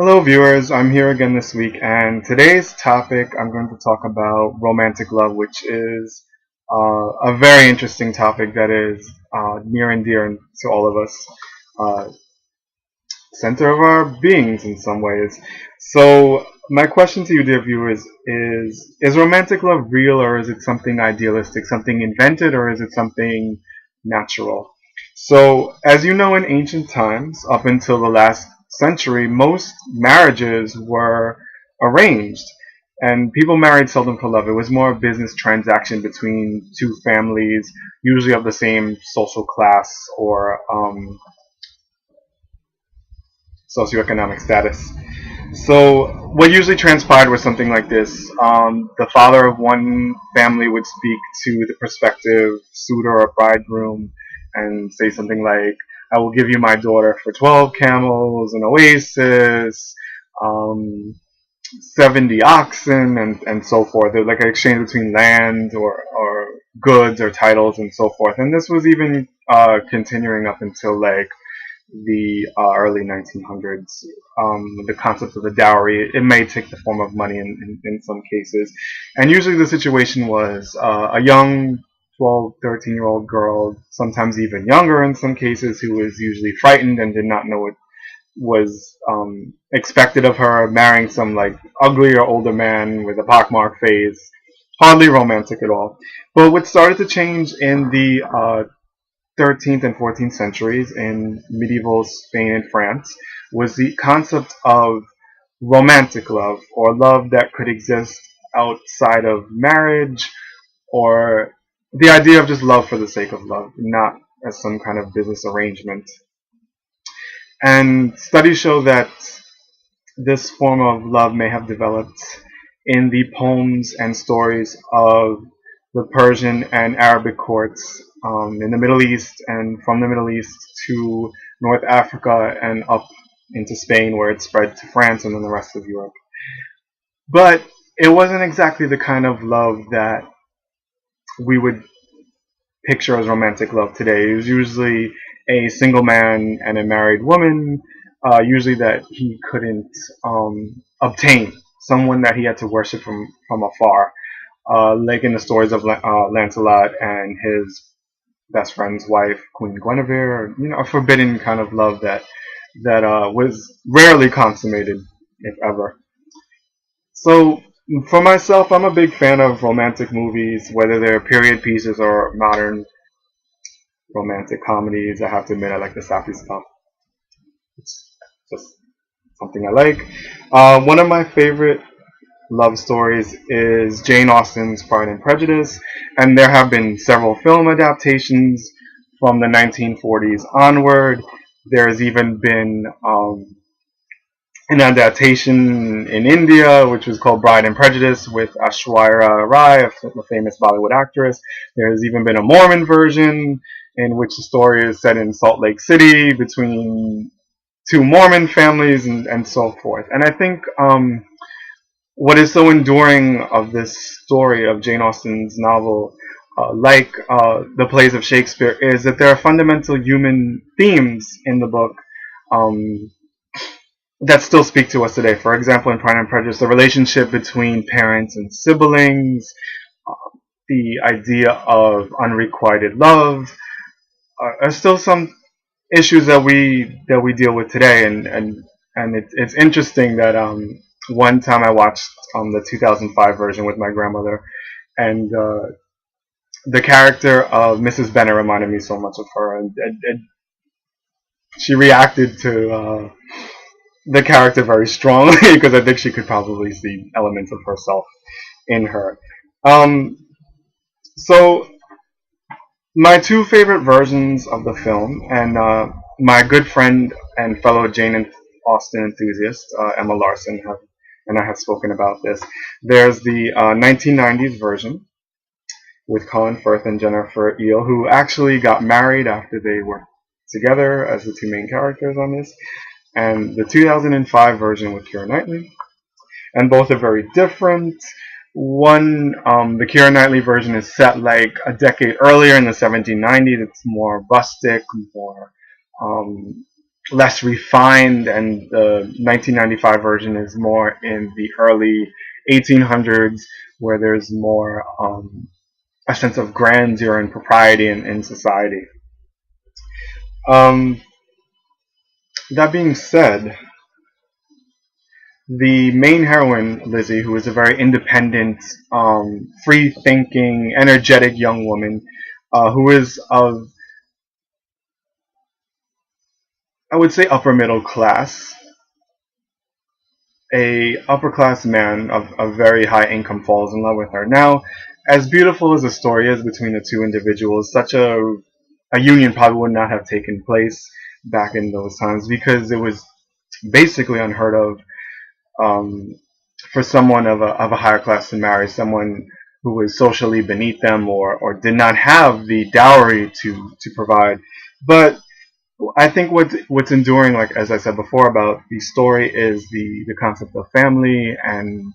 Hello viewers, I'm here again this week, and today's topic I'm going to talk about romantic love, which is a very interesting topic that is near and dear to all of us, uh, center of our beings in some ways. So my question to you, dear viewers, is romantic love real, or is it something idealistic, something invented, or is it something natural? So, as you know, in ancient times, up until the last century, most marriages were arranged, and people married seldom for love. It was more a business transaction between two families, usually of the same social class or socioeconomic status. So what usually transpired was something like this. The father of one family would speak to the prospective suitor or bridegroom and say something like, I will give you my daughter for 12 camels, an oasis, um, 70 oxen, and so forth. It was like an exchange between land or goods or titles and so forth. And this was even continuing up until like the early 1900s. The concept of the dowry, it may take the form of money in some cases. And usually the situation was a young 12, 13-year-old girl, sometimes even younger in some cases, who was usually frightened and did not know what was expected of her, marrying some like uglier older man with a pockmarked face. Hardly romantic at all. But what started to change in the 13th and 14th centuries in medieval Spain and France was the concept of romantic love, or love that could exist outside of marriage, or the idea of just love for the sake of love, not as some kind of business arrangement. And studies show that this form of love may have developed in the poems and stories of the Persian and Arabic courts in the Middle East, and from the Middle East to North Africa and up into Spain, where it spread to France and then the rest of Europe. But it wasn't exactly the kind of love that we would picture as romantic love today. It was usually a single man and a married woman, usually that he couldn't obtain, someone that he had to worship from afar, like in the stories of Lancelot and his best friend's wife, Queen Guinevere. A forbidden kind of love that was rarely consummated, if ever. So for myself, I'm a big fan of romantic movies, whether they're period pieces or modern romantic comedies. I have to admit, I like the sappy stuff. It's just something I like. One of my favorite love stories is Jane Austen's Pride and Prejudice, and there have been several film adaptations from the 1940s onward. There's even been an adaptation in India, which was called Pride and Prejudice, with Aishwarya Rai, a famous Bollywood actress. There's even been a Mormon version in which the story is set in Salt Lake City between two Mormon families and so forth. And I think what is so enduring of this story of Jane Austen's novel, like the plays of Shakespeare, is that there are fundamental human themes in the book that still speak to us today. For example, in Pride and Prejudice, the relationship between parents and siblings, the idea of unrequited love, are still some issues that we deal with today. And it's interesting that one time I watched the 2005 version with my grandmother, and the character of Mrs. Bennet reminded me so much of her, and she reacted to the character very strongly because I think she could probably see elements of herself in her. Um, so my two favorite versions of the film, and my good friend and fellow Jane Austen enthusiast, Emma Larson, and I have spoken about this. There's the 1990s version with Colin Firth and Jennifer Ehle, who actually got married after they were together as the two main characters on this, and the 2005 version with Keira Knightley. And both are very different. One, the Keira Knightley version is set like a decade earlier in the 1790s. It's more rustic, more less refined, and the 1995 version is more in the early 1800s, where there's more a sense of grandeur and propriety in society. Um, that being said, the main heroine, Lizzie, who is a very independent, free-thinking, energetic young woman, who is of, I would say, upper middle class, a upper class man of very high income falls in love with her. Now, as beautiful as the story is between the two individuals, such a union probably would not have taken place back in those times, because it was basically unheard of, um, for someone of a higher class to marry someone who was socially beneath them, or did not have the dowry to provide. But I think what's enduring, like as I said before about the story, is the concept of family, and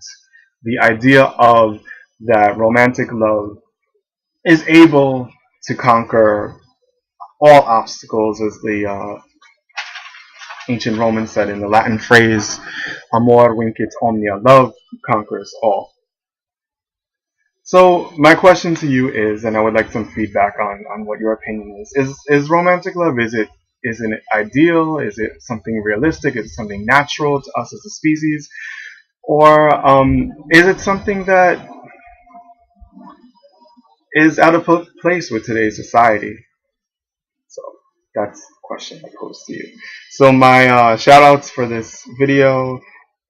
the idea of that romantic love is able to conquer all obstacles, as the ancient Romans said in the Latin phrase, "Amor vincit omnia," love conquers all. So my question to you is, and I would like some feedback on what your opinion is romantic love, is it ideal? Is it something realistic? Is it something natural to us as a species? Or is it something that is out of place with today's society? So that's the question I pose to you. So my shout outs for this video,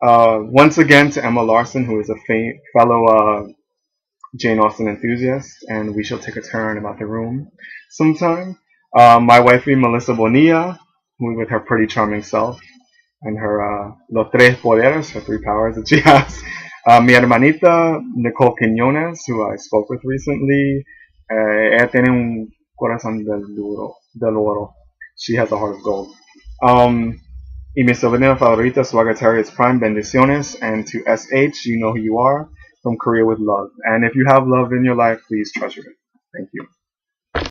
once again to Emma Larson, who is a fellow Jane Austen enthusiast, and we shall take a turn about the room sometime. My wifey Melissa Bonilla, who with her pretty charming self, and her los tres poderes, her three powers that she has. Mi hermanita Nicole Quiñones, who I spoke with recently. Ella tiene un corazón del oro. She has a heart of gold. Y mi sobrina favorita, Swagitarius Prime, bendiciones. And to SH, you know who you are, from Korea with love. And if you have love in your life, please treasure it. Thank you.